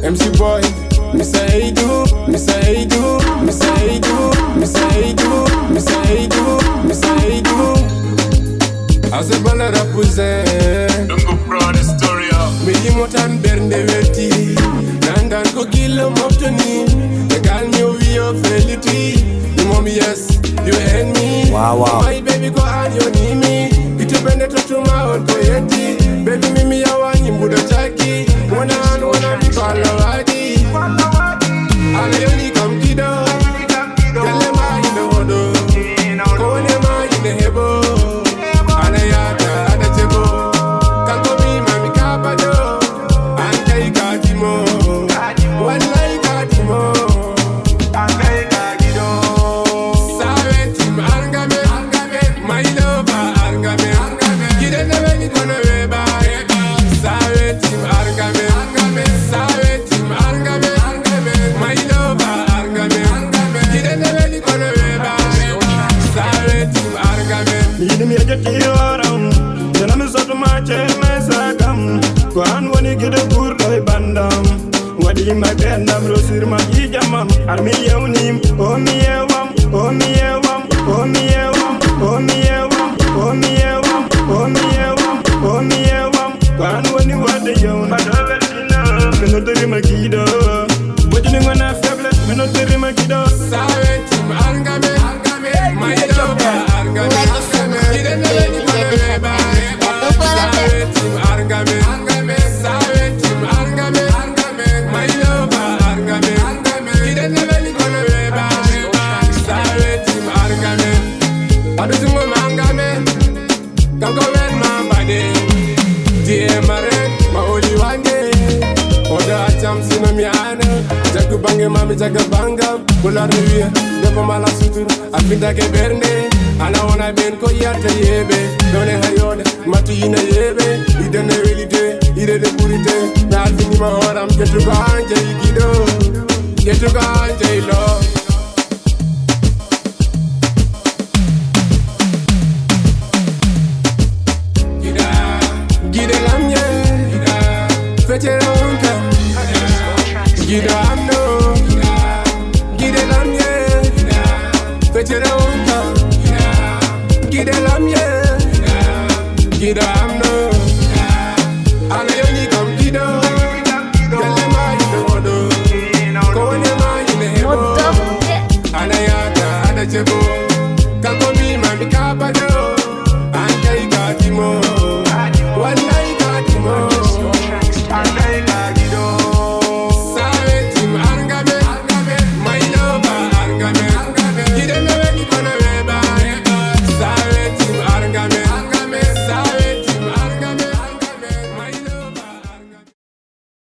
MC boy, me say hey do, me say hey do, me say hey do, me say hey do, me say hey do, me say hey do. As a baller represent, don't go proud the story up. me limotan bernde veti, nangan ko kilo moptoni. The girl me we your felity. You mommy yes, you and me. Wow, wow. My baby go on your knee. It bend to my own poeti. Baby mimi ya wanyi mbudo chaki. Wanna be falawadi. Alayoni come kido. Gale ma in the hodo. Kone ma in the hebo. Anayata adachebo. Kanko mi mami kapado. Ankai kakimo. Walai kakimo. Ankai kakido. Sawe tim argame. My lover argame. Gide never ni kono weba. Sawe tim argame. Sawe tim argame. My lover argame. Gide never ni kono weba. Sawe tim argame. Yini mi ajati waram, jana mi soto ma cheme sagam. Kwan wani gide kurloi bandam, wadi ma bendam rosir ma hijamam. Armi yewnim, omi yewam, omi yewam, omi yewam, omi yewam, omi yewam, omi yewam, omi yewam. Kwan wani wadi yewam, badavertina, minoteri ma kido. Wajini wana faiblesse, minoteri ma kido. Sawe tim argame. My lover argame. Gide never ni kono weba. Sawe tim argame. Sawe tim argame. My lover argame. Gide never ni kono weba. Sawe tim argame. Adutungo mangame. Kanko wen mambade. Die mare ma oli wange. Oda acham sino miana. Jagu bange mami jaga banga. Bular niwe depo mala sutur. Afinda ke berne. Ana ona ben ko yata yebe. Done hayode matu ina yebe. Ide ne welite, ide de purite. Na alfini ma horam getu ganje igido. Getu ganje ilo. Gide lamye. Fetera unka. Gide amno. Gide lamye. Fetera unka. Gide lamye. Gide amno.